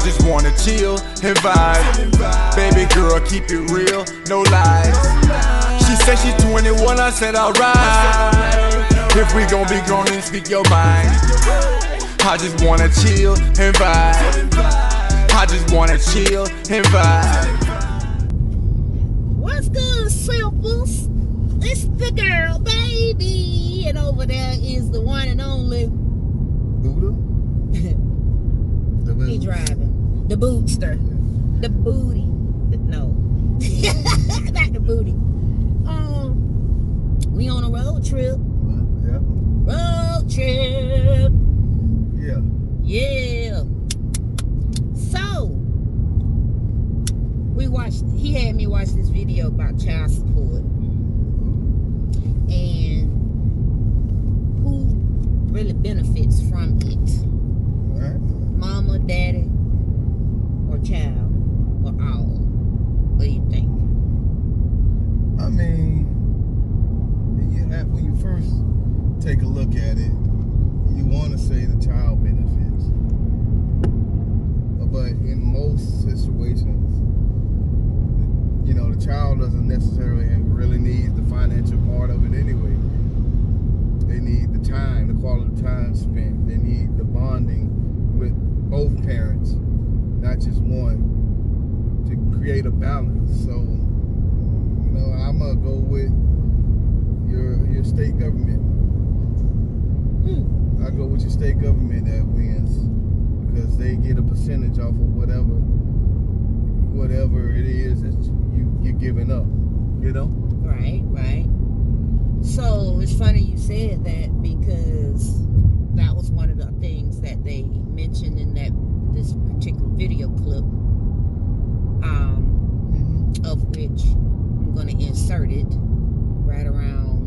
just wanna chill and vibe. Baby girl, keep it real, no lies. She said she's 21, I said alright. If we gon' be grown, then speak your mind. I just wanna chill and vibe. I just wanna chill and vibe. What's good, Simples? It's the girl, baby. And over there is the one and only Buddha? He driving. The bootster. The booty. No. Not the booty. We on a road trip. Yeah. Road trip. Yeah. Yeah. So he had me watch this video about child support and who really benefits from it. Right. Mama, daddy, or child, or all. What do you think? I mean, when you first take a look at it, you want to say the child benefits. But in most situations, you know, the child doesn't necessarily really need the financial part of it anyway. They need the time, the quality time spent. They need the bonding with both parents, not just one, to create a balance. So, you know, I'm gonna go with your state government. I go with your state government that wins because they get a percentage off of whatever it is that you're giving up. You know? Right. So it's funny you said that because that was one of the things that they mentioned in this particular video clip, of which I'm going to insert it right around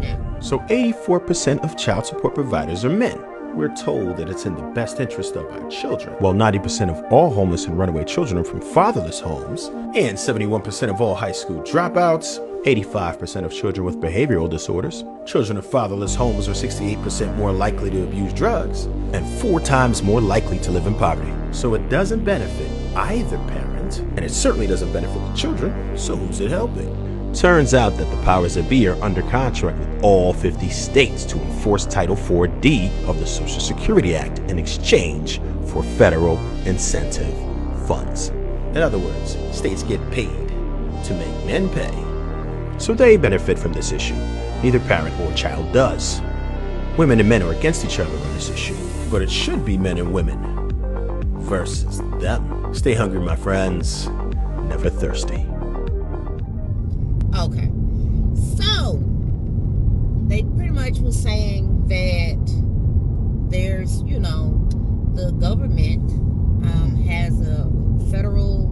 now. So 84% of child support providers are men. We're told that it's in the best interest of our children. While 90% of all homeless and runaway children are from fatherless homes, and 71% of all high school dropouts, 85% of children with behavioral disorders, children of fatherless homes are 68% more likely to abuse drugs, and 4 times more likely to live in poverty. So it doesn't benefit either parent, and it certainly doesn't benefit the children, so who's it helping? Turns out that the powers that be are under contract with all 50 states to enforce Title 4D of the Social Security Act in exchange for federal incentive funds. In other words, states get paid to make men pay. So they benefit from this issue. Neither parent or child does. Women and men are against each other on this issue, but it should be men and women versus them. Stay hungry, my friends. Never thirsty. Okay, so they pretty much was saying that there's, you know, the government has a federal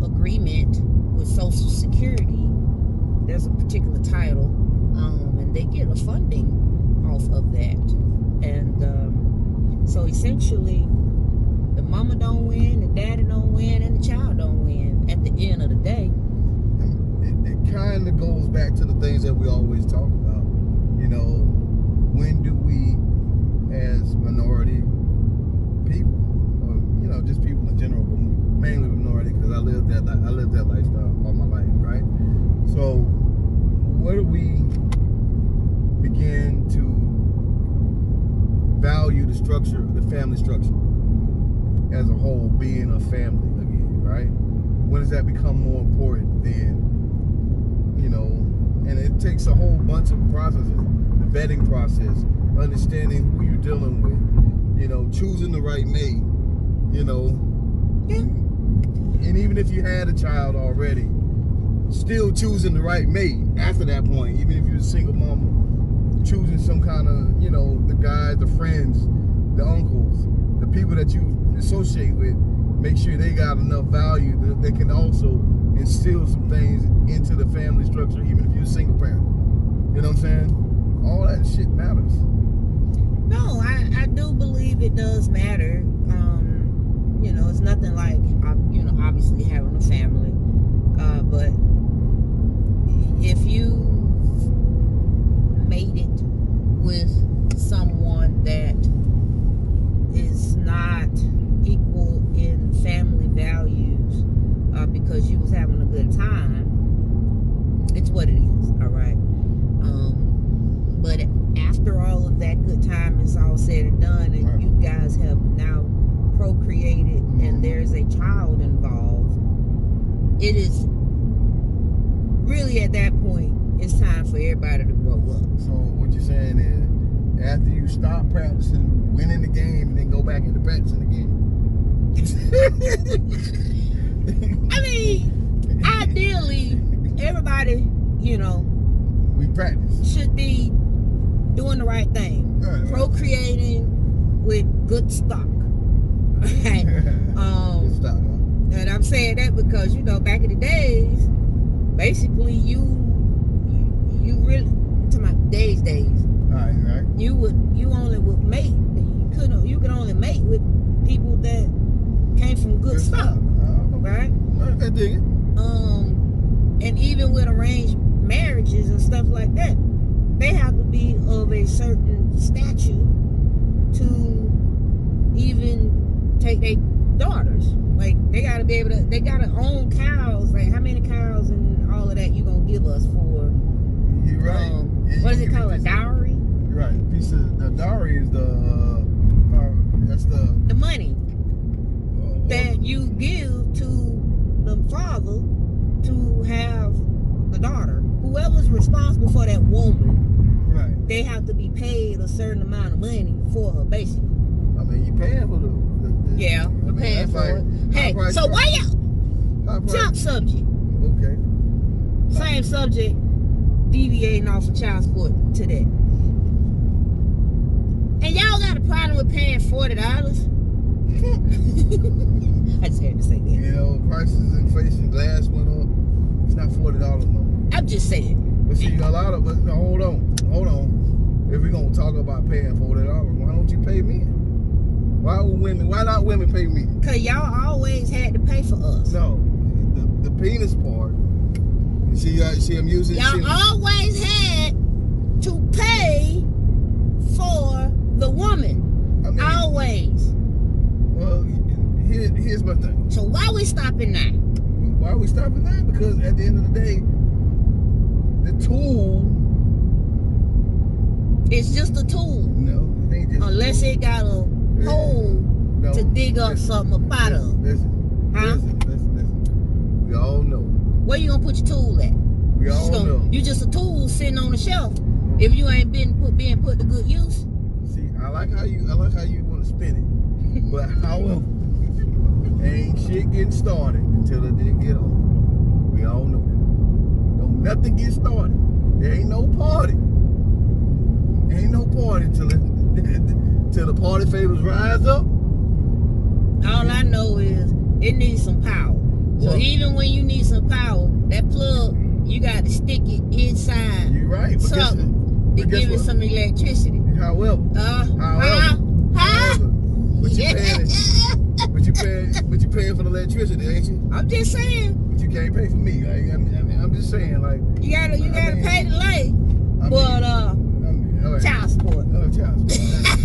agreement with Social Security. There's a particular title, and they get a funding off of that. And so essentially, the mama don't win, the daddy don't win, and the child don't win at the end of the day. It kind of goes back to the things that we always talk about. You know, when do we, as minority people, or you know, just people in general, but mainly minority, because I lived that lifestyle all my life, right? So, where do we begin to value the structure, the family structure as a whole, being a family again, right? When does that become more important than, you know, and it takes a whole bunch of processes, the vetting process, understanding who you're dealing with, you know, choosing the right mate, you know, and even if you had a child already, still choosing the right mate after that point, even if you're a single mama, choosing some kind of, you know, the guys, the friends, the uncles, the people that you associate with, make sure they got enough value that they can also instill some things into the family structure, even if you're a single parent. You know what I'm saying? All that shit matters. No, I do believe it does matter. You know, it's nothing like, you know, obviously having a family. But if you made it with someone that is not equal because you was having a good time. It's what it is, all right? But after all of that good time is all said and done, and you guys have now procreated, and there's a child involved, it is really at that point, it's time for everybody to grow up. So what you're saying is, after you stop practicing, winning the game, and then go back into practicing again. I mean, ideally, everybody, you know, we practice. should be doing the right thing, Right. procreating with good stock. Right? Good stop, huh? And I'm saying that because, you know, back in the days, basically you really, to my days, All right. you only would mate. You could only mate with people that came from good stock, right? I dig it. And even with arranged marriages and stuff like that, they have to be of a certain stature to even take their daughters. Like, they gotta be able to, they gotta own cows. Like, how many cows and all of that you gonna give us for? You're right. What is it called? A dowry? You're right. The dowry is that's The money that you give to the father to have the daughter. Whoever's responsible for that woman, right. they have to be paid a certain amount of money for her, basically. I mean, you paying for the Yeah, you're paying for it. Hey, so why y'all jump subject? Okay. Same subject, deviating off of child support today. And y'all got a problem with paying $40? I just had to say that. You know, prices, inflation, glass went up. It's not $40 no more. I'm just saying. But see, a lot of us. No, hold on. If we're gonna talk about paying $40, why don't you pay men? Why not women pay men? Cause y'all always had to pay for us. No, the penis part. You see, I'm using. Y'all always had to pay for the woman. I mean, Always. Well, here's my thing. So why we stopping now? Why are we stopping that? Because at the end of the day, the tool. It's just a tool. No, it ain't just. Unless it got a hole No, to dig up something up out of. Listen. We all know. Where you gonna put your tool at? We all know. You just a tool sitting on the shelf. If you ain't being put to good use. See, I like how you want to spin it, but however, ain't shit getting started until it didn't get on. We all know that. Don't nothing get started. There ain't no party. There ain't no party till the party favors rise up. All I know is it needs some power. So Well, even when you need some power, that plug, you got to stick it inside you're right. But something to guess give it what? some electricity. However, but you paying for the electricity, ain't you? I'm just saying, But you can't pay for me. I'm just saying, like. you gotta pay the lay. I But all right. child support. Oh, child support.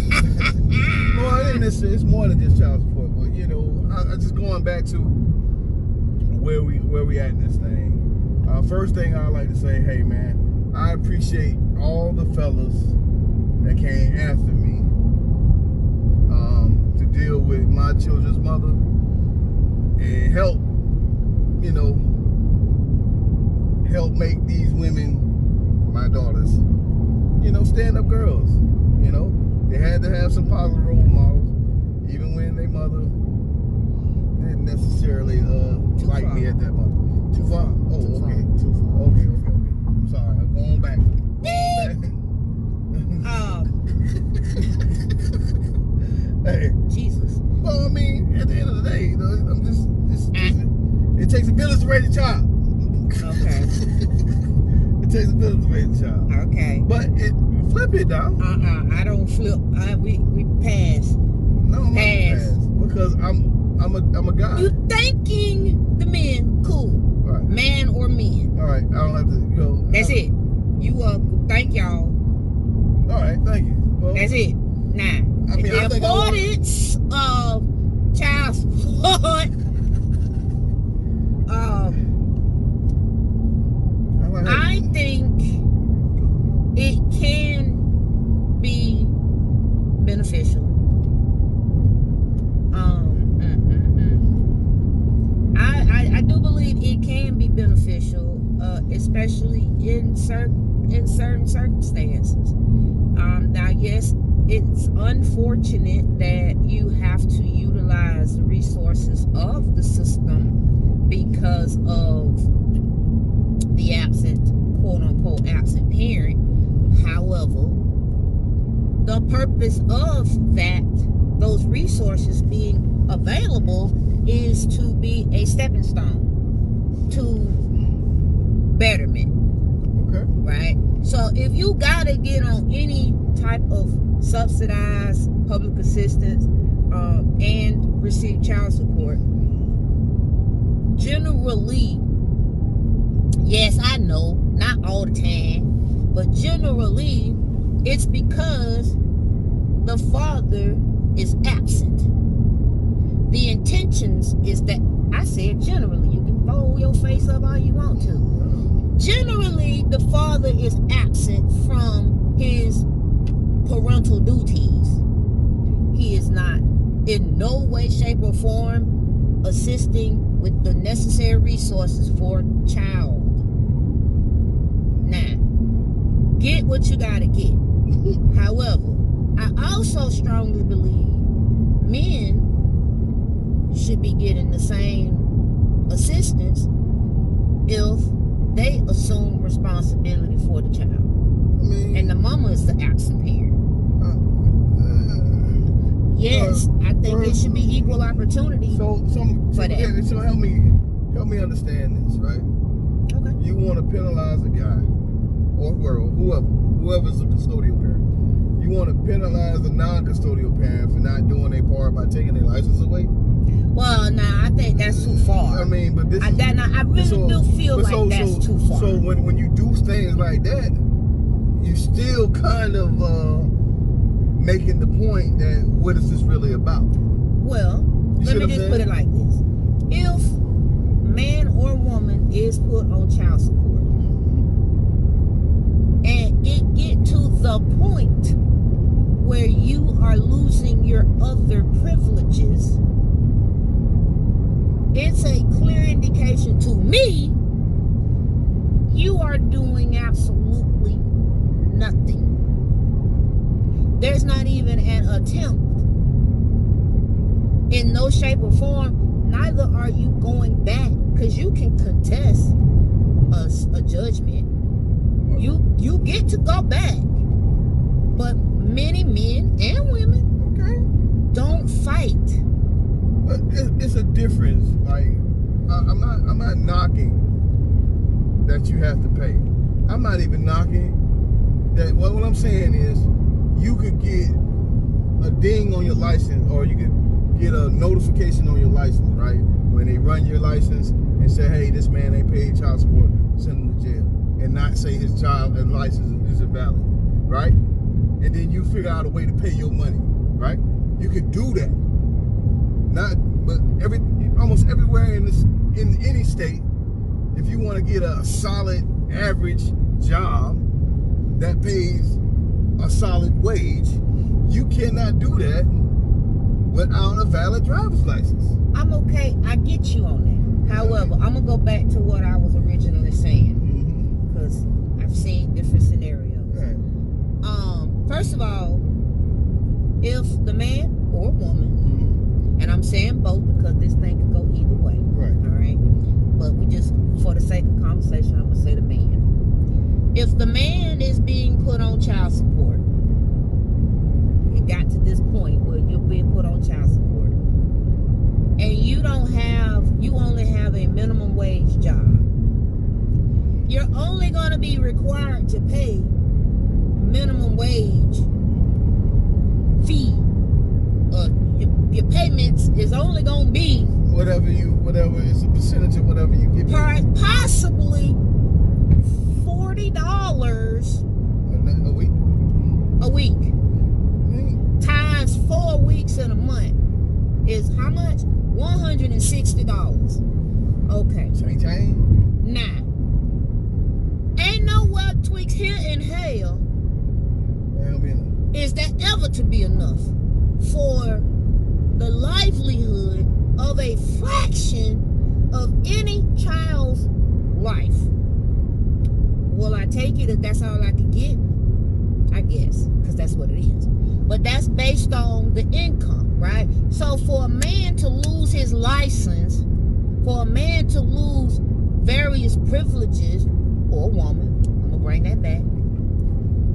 Well, it's more than just child support. But you know, I just going back to where we at in this thing. First thing I like to say, hey man, I appreciate all the fellas that came after me to deal with my children's mother and help make these women, my daughters, stand up girls. They had to have some positive role models, even when their mother didn't necessarily like me at that moment. Too far? Oh, Too far. okay. Too far. Okay. I'm sorry. I'm going back. Hey. Jesus. Well, I mean, at the end of the day, I'm just it takes a village to raise a child. Okay. It takes a village to raise a child. Okay. But flip it down. I don't flip. We pass. No, I'm not Pass. pass because I'm a guy. You thanking the men, cool. All right. Man or men. All right. I don't have to go. That's it. You thank y'all. All right. Thank you. Well, That's it. Now, I mean, the I think importance of child support especially in certain circumstances. Now, yes, it's unfortunate that you have to utilize the resources of the system because of the absent, quote unquote, absent parent. However, the purpose of those resources being available is to be a stepping stone to betterment. Okay. Right? So if you gotta get on any type of subsidized public assistance and receive child support, generally, yes, I know, not all the time, but generally it's because the father is absent. The intentions is that, I said generally, you can fold your face up all you want to. Generally, the father is absent from his parental duties. He is not in no way, shape, or form assisting with the necessary resources for a child. Now, get what you gotta get. However, I also strongly believe men should be getting the same assistance if they assume responsibility for the child. And the mama is the absent parent. Yes, I think it should be equal opportunity for that. So help me understand this, right? Okay. You want to penalize a guy or girl, whoever's the custodial parent. You want to penalize a non-custodial parent for not doing their part by taking their license away? Well, nah, I think that's too far. I mean, but this I really do feel like that's too far. So when you do things like that, you still kind of making the point that what is this really about? Well, let me just put it like this. If man or woman is put on child support and it get to the point where you are losing your other privileges, it's a clear indication to me you are doing absolutely nothing. There's not even an attempt. In no shape or form, neither are you going back, because you can contest a judgment. You get to go back. But many men and women don't fight. But it's a difference. Like I'm not knocking that you have to pay. I'm not even knocking that. Well, what I'm saying is, you could get a ding on your license, or you could get a notification on your license, right? When they run your license and say, hey, this man ain't paid child support, send him to jail. And not say his child and license is invalid, right? And then you figure out a way to pay your money, right? You could do that. But almost everywhere in any state, if you want to get a solid average job that pays a solid wage, you cannot do that without a valid driver's license. I'm okay. I get you on that. However, I'm gonna go back to what I was originally saying, because I've seen different scenarios. Right. First of all, if the man or woman, and I'm saying both because this thing can go either way. Right. All right. But we just, for the sake of conversation, I'm gonna say the man. If the man is being put on child support, it got to this point where you're being put on child support, and you only have a minimum wage job, you're only going to be required to pay minimum wage fee. Your payments is only going to be whatever is a percentage of whatever you give. Possibly $40 a week. Times 4 weeks in a month is how much? $160. Okay. Chain. Now, ain't nowhere tweaks here in hell is that ever to be enough for the livelihood of a fraction of any child's life. take it if that's all I could get. I guess, because that's what it is. But that's based on the income, right? So for a man to lose his license, for a man to lose various privileges, or a woman, I'm gonna bring that back,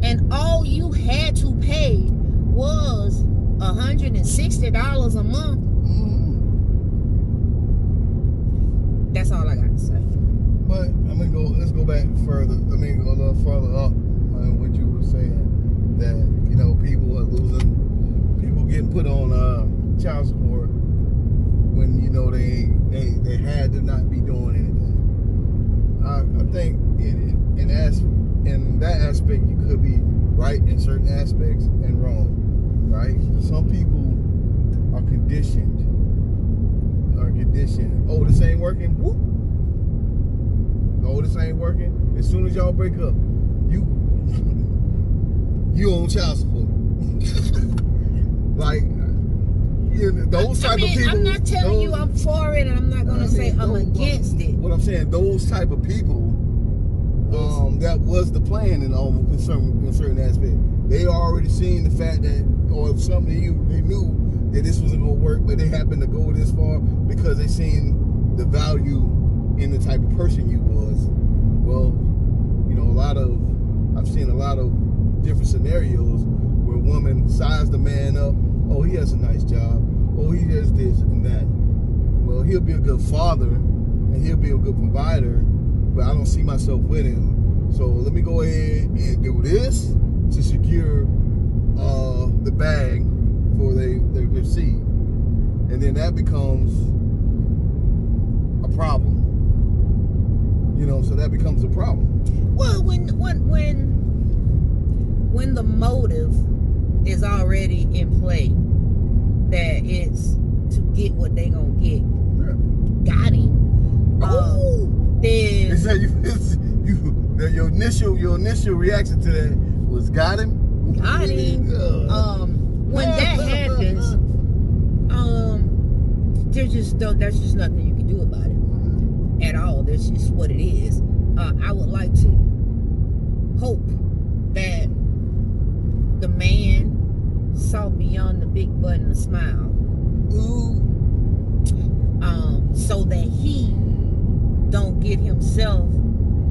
and all you had to pay was $160 a month. That's all I got to say. But let's go back further. I mean, go a little further up on what you were saying, that, you know, people are losing, people getting put on child support when, you know, they had to not be doing anything. I think in that aspect you could be right in certain aspects and wrong, right? Some people are conditioned. Oh, this ain't working. Whoop. Oh, this ain't working. As soon as y'all break up, you own child support. Like, you know, those type of people. I'm not telling you I'm for it, and I'm not gonna say I'm against it. What I'm saying, those type of people, that was the plan in certain aspects. They already seen the fact that, or if something they knew that this wasn't gonna work, but they happened to go this far because they seen the value in the type of person you was. Well, you know, I've seen a lot of different scenarios where women size the man up. Oh, he has a nice job. Oh, he does this and that. Well, he'll be a good father and he'll be a good provider, but I don't see myself with him. So let me go ahead and do this to secure the bag for their seed. And then that becomes a problem. You know, so that becomes a problem. Well, when the motive is already in play, that it's to get what they gonna get, got him. Then your initial reaction to that was got him. Got him. When that happens, there's just nothing you can do about it at all. That's just what it is. I would like to hope that the man saw beyond the big button of smile, so that he don't get himself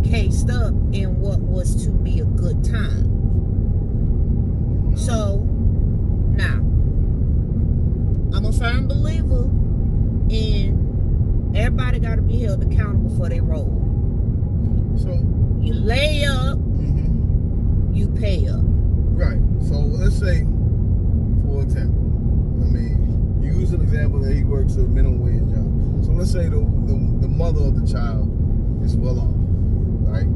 cased up in what was to be a good time. So now, I'm a firm believer in everybody got to be held accountable for their role. So you lay up, you pay up. Right. So let's say, for example, I mean, you use an example that he works a minimum wage job. So let's say the mother of the child is well off, right?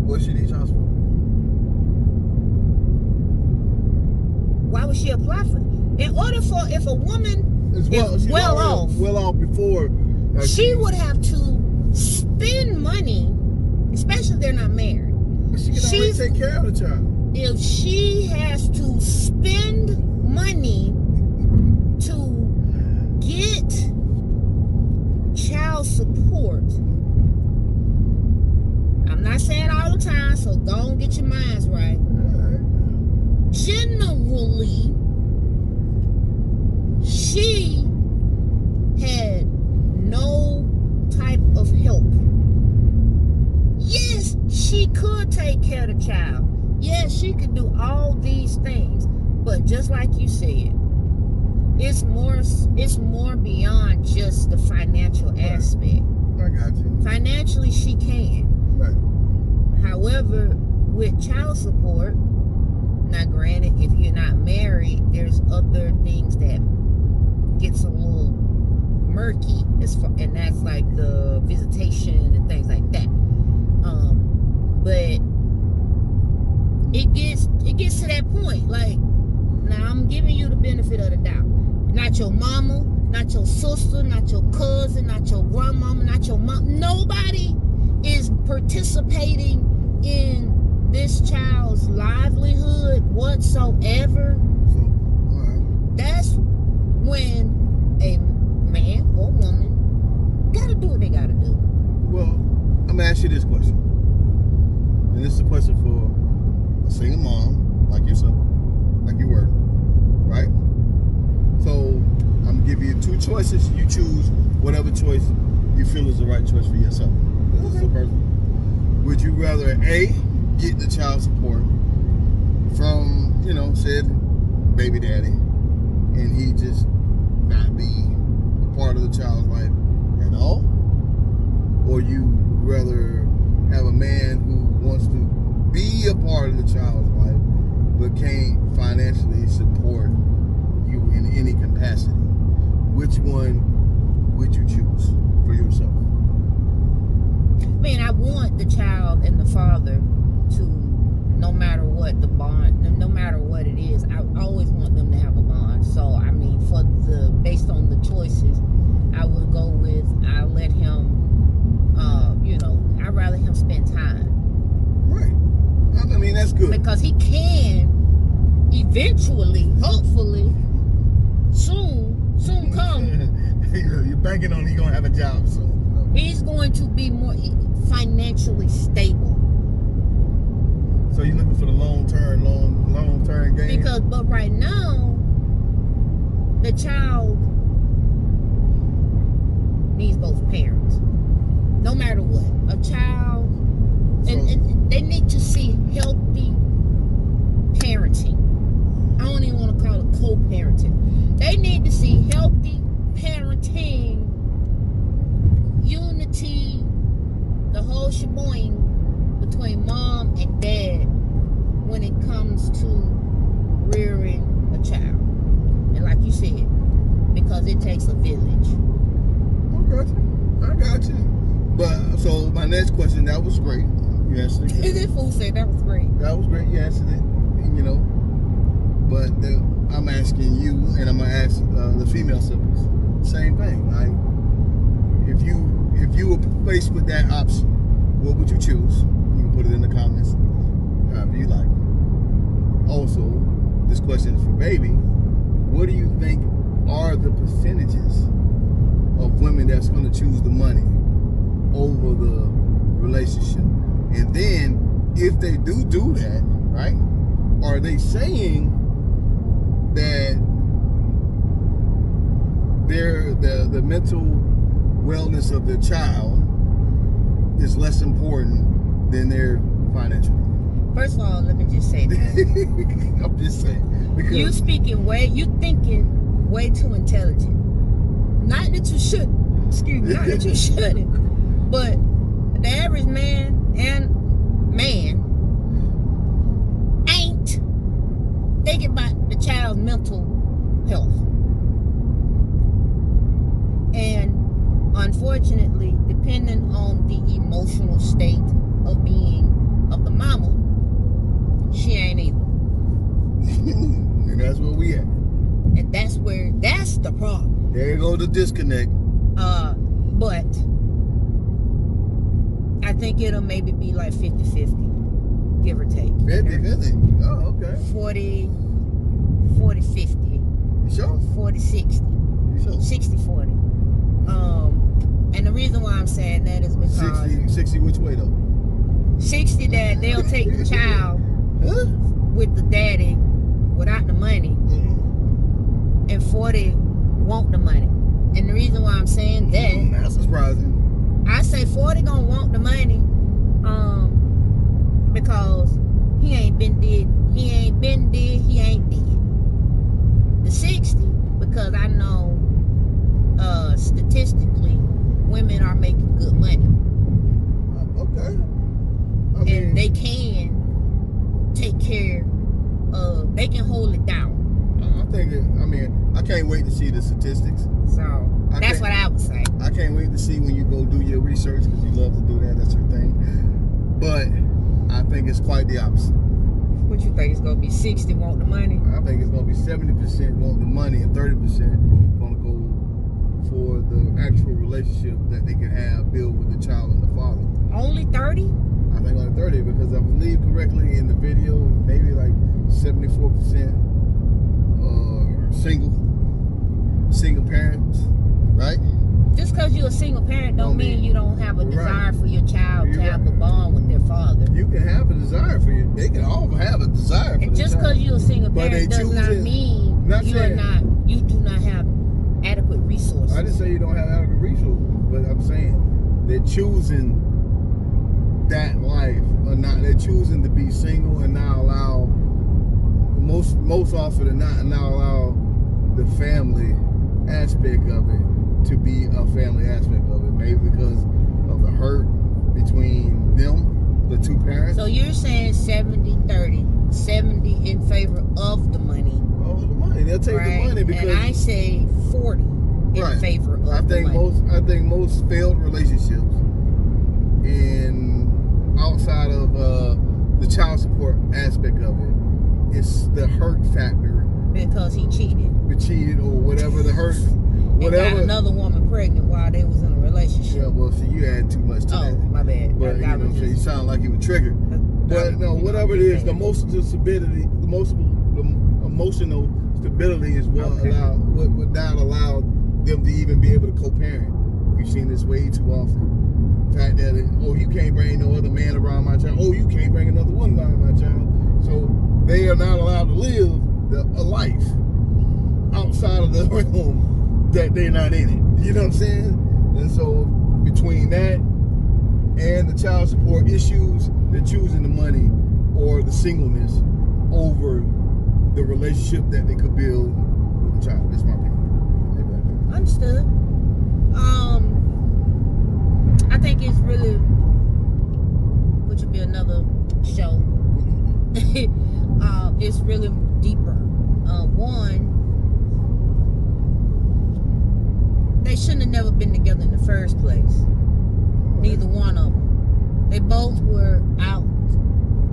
What should he child support? Why would she apply for it? In order for, if a woman is well off before, she would have to spend money, especially if they're not married. But she can already take care of the child. If she has to spend money to get child support, I'm not saying all the time, so go and get your minds right. Generally, she had no type of help. Yes, she could take care of the child. Yes, she could do all these things. But just like you said, it's more beyond just the financial aspect. I got you. Financially, she can. Right. However, with child support, now granted, if you're not married, there's other things that gets a little murky, and that's like the visitation and things like that. But it gets to that point. Like, now I'm giving you the benefit of the doubt. Not your mama, not your sister, not your cousin, not your grandmama, not your mom. Nobody is participating in this child's livelihood whatsoever. That's when a man or woman gotta do what they gotta do. Well, I'm gonna ask you this question. choices, you choose whatever choice you feel is the right choice for yourself. This is a person. Would you rather A, get the child support from, you know, said baby daddy, and he just not be a part of the child's life at all? Or you rather have a man who wants to be a part of the child's life but can't financially support you in any capacity? Which one would you choose for yourself? I mean, I want the child and the father to, no matter what the bond, no matter what it is, I always want them to have a bond. So, I mean, based on the choices, I would go with, I'll let him, you know, I'd rather him spend time. Right. I mean, that's good. Because he can eventually, hopefully, soon come. You're banking on he's going to have a job soon. He's going to be more financially stable. So you're looking for the long-term gain? But right now, the child needs both parents. No matter what. A child, and they need to see healthy parenting. I don't even want to call it co-parenting. They need to see healthy parenting, unity, the whole shebang between mom and dad when it comes to rearing a child. And like you said, because it takes a village. I got you. But, so my next question, that was great. You answered it. This fool said that was great. That was great. You answered it. You know. But I'm asking you, and I'm going to ask the female siblings, same thing. Like, if you were faced with that option, what would you choose? You can put it in the comments, however you like. Also, this question is for baby. What do you think are the percentages of women that's going to choose the money over the relationship? And then, if they do that, right, are they saying that the mental wellness of the child is less important than their financial? First of all, let me just say that. I'm just saying. Because You thinking way too intelligent. Not that you shouldn't. Excuse me. Not that you shouldn't. But the average man ain't thinking about the child's mental health. And unfortunately, depending on the emotional state of the mama, she ain't either. And that's where we at. And that's the problem. There you go, the disconnect. But I think it'll maybe be like 50-50, give or take. 50-50. Oh, okay. 40-50. You sure? 40-60. You sure? 60-40. And the reason why I'm saying that is because 60 which way though? 60 that they'll take the child Huh? with the daddy without the money, and 40 want the money. And the reason why I'm saying that, That's surprising. I say 40 gonna want the money, because he ain't been dead, he ain't dead. The 60, because I know statistically women are making good money. Okay. And they can take care of, they can hold it down. I can't wait to see the statistics. So that's what I would say. I can't wait to see when you go do your research, because you love to do that. That's your thing. But I think it's quite the opposite. What you think? It's gonna be 60 want the money? I think it's gonna be 70% want the money and 30% gonna go for the actual relationship that they can have build with the child and the father. Only 30? I think only 30, because I believe correctly in the video, maybe like 74% single parents, right? Just because you're a single parent don't mean you don't have a desire for your child to have a bond with their father. You can have a desire for you. They can all have a desire for And just because you're a single parent does not mean you do not have adequate resources resources. I didn't say you don't have adequate resources, but I'm saying they're choosing that life or not. They're choosing to be single and not allow, most often than not, allow the family aspect of it to be a family aspect of it. Maybe because of the hurt between them, the two parents. So you're saying 70-30, 70 in favor of the money. Oh, the money. They'll take the money because. And I say 40 in favor of the money. I think most failed relationships outside of the child support aspect of it, it's the hurt factor. Because he cheated. Or whatever the hurt. Whatever. And got another woman pregnant while they was in a relationship. Yeah, well, see, you add too much to that. Oh, my bad. But you know what I'm saying? You sound like you were triggered. But no, whatever it is, the emotional stability, the emotional stability is what would not allow them to even be able to co-parent. We've seen this way too often. The fact that you can't bring no other man around my child. Oh, you can't bring another woman around my child. So they are not allowed to live a life outside of the realm that they're not in it. You know what I'm saying? And so between that and the child support issues, they're choosing the money or the singleness over the relationship that they could build with the child. That's my opinion. Understood. I think it's really, which would be another show. It's really deeper. One, they shouldn't have never been together in the first place. Neither one of them. They both were out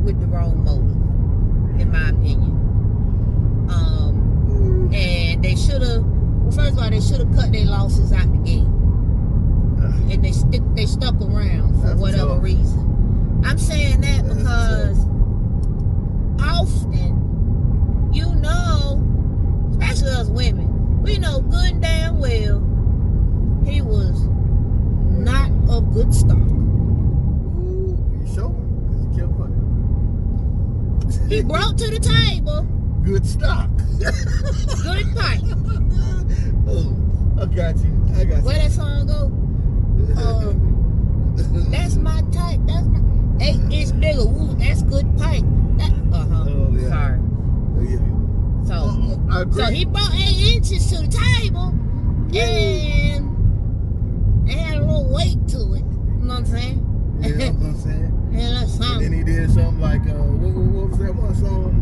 with the wrong motive, in my opinion. And they should have. Well, first of all, they should have cut their losses out the gate, and they stuck around for whatever reason. I'm saying that because often, especially us women, we know good and damn well he was not of good stock. Ooh, you sure? Because he kept fucking. He brought to the table good stock. good pipe. Oh, I got you. Where that song go? That's my type. That's my 8-inch bigger. Ooh, that's good pipe. Oh, yeah. Sorry. Oh, yeah. I agree. So he brought 8 inches to the table, and it had a little weight to it. You know what I'm saying? You know what I'm saying? Yeah, that's something. And then he did something like, what was that one song?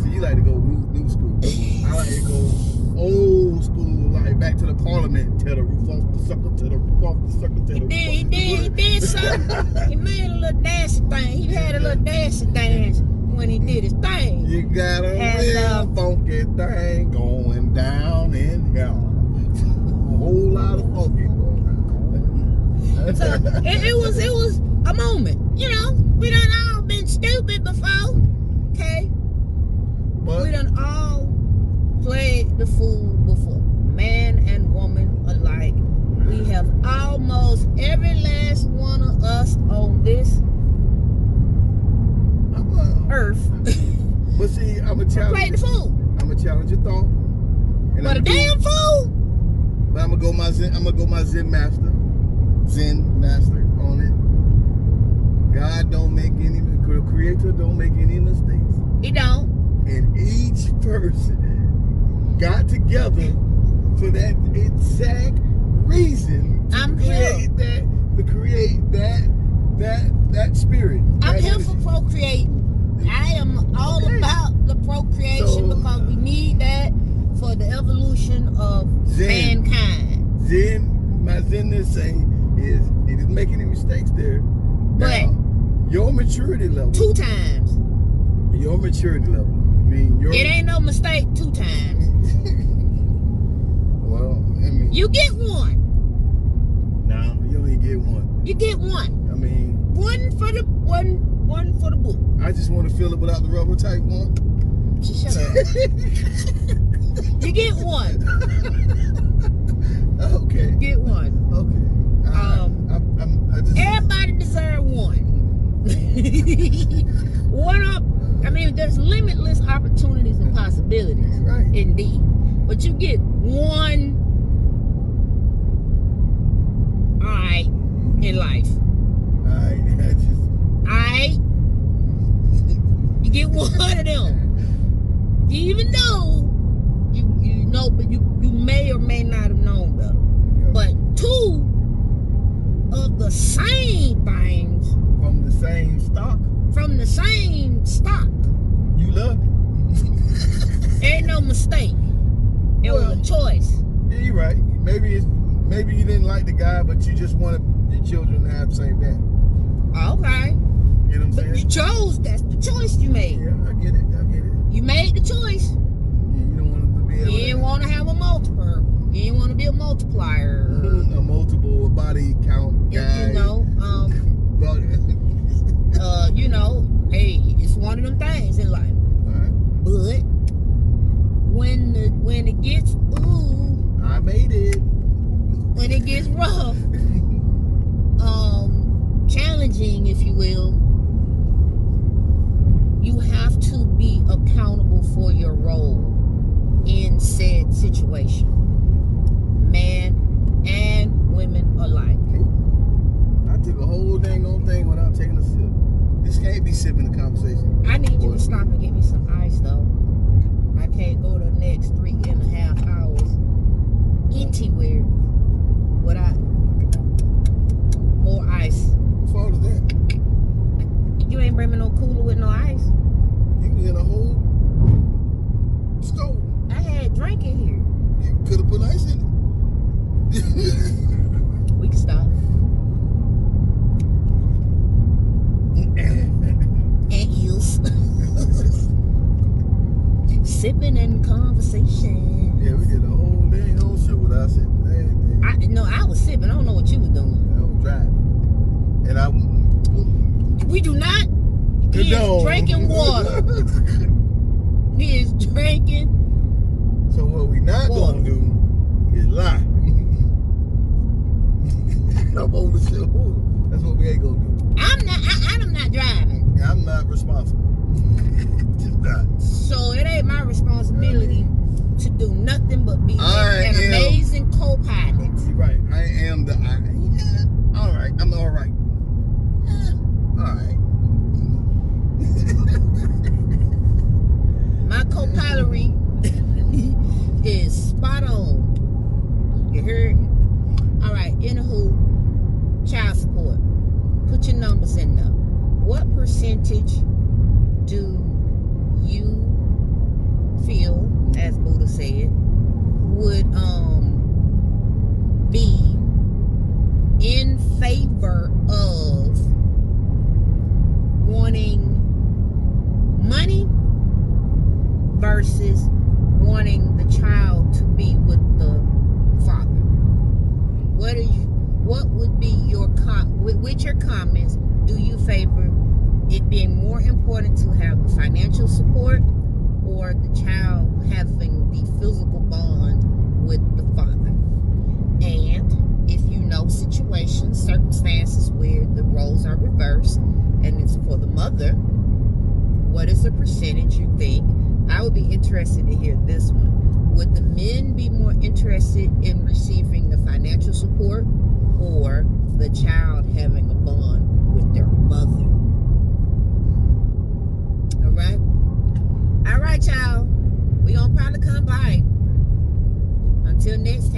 See, you like to go new school. I like to go old school, like back to the Parliament. Tear the roof off the sucker, tear the roof off the sucker, He did something. He made a little dancing thing. He had a little dancing dance when he did his thing. You got a real funky thing going down in here. A whole lot of funky going on. So it was a moment. We done all been stupid before. Okay? But We done all played the fool before. Man and woman alike. We have almost every last one of us on this earth. But see, I'm a challenge. Played the fool. I'm a challenge your thought. And But a damn fool. But I'm gonna go my Zen master on it. God don't make any. The Creator don't make any mistakes. He don't. And each person got together for that exact reason to create that spirit. I'm here for procreating. I am all about the procreation because we need that for the evolution of mankind. My Zenness saying is it didn't make any mistakes there. But your maturity level. 2 times. Your maturity level. It ain't no mistake 2 times. Well, you get 1. No, you only get 1. You get 1. One for the book. I just want to feel it without the rubber type one. Shut up. You get 1. Okay. Get 1. Okay. Everybody deserves 1. There's limitless opportunities and possibilities. Right. Indeed. But you get 1 in life. Alright, Alright? You get one of them. Even though you know, but you may or may not have known better. yeah. But two of the same things From the same stock, from the same stock. you loved it. Ain't no mistake. It was a choice. Yeah, you're right. Maybe you didn't like the guy, but you just wanted your children to have the same dad. Okay. You know what I'm But you saying? chose, that's the choice you made. Yeah, I get it. You made the choice. Yeah, you don't want them to be able You didn't want to have a multiple. You didn't want to be a multiplier. a multiple body count guy. You know, you know, hey, it's one of them things in life. Alright. But when it gets I made it. when it gets rough, challenging, if you will, you have to be accountable for your role in said situation, man and women alike. I took a whole dang on thing without taking a sip. This can't be sipping the conversation. I need you to stop and get me some ice, though. I can't go the next 3.5 hours anywhere without more ice. What fault is that? You ain't bring me no cooler with no ice. You was in a whole stove. I had drink in here. You could have put ice in it. We can stop. And heels. Sipping and conversation. Yeah, we did a whole dang on shit without sipping. I was sipping. I don't know what you was doing. I was driving. And I We do not. He No. is drinking water. He is drinking. So what we not Water. gonna do is lie. I'm on the shit. That's what we ain't gonna do. I'm not driving. I'm not responsible. Just not. So it ain't my responsibility to do nothing but be an am- amazing co-pilot. You're right. I am the yeah. All right. I'm all right. All right. My co-pilotry is spot on. You heard me? All right. Anywho, child support. Put your numbers in there. What percentage do you feel, as Buddha said, would be in favor of wanting money versus wanting the child to be with the father? What would be your with your comments? Do you favor it being more important to have the financial support or the child having the physical bond with the father? And if you know situations, circumstances where the roles are reversed and it's for the mother, what is the percentage you think? I would be interested to hear this one. Would the men be more interested in receiving the financial support or the child having a bond with their mother? All right, y'all. We're going to probably come by. Until next time.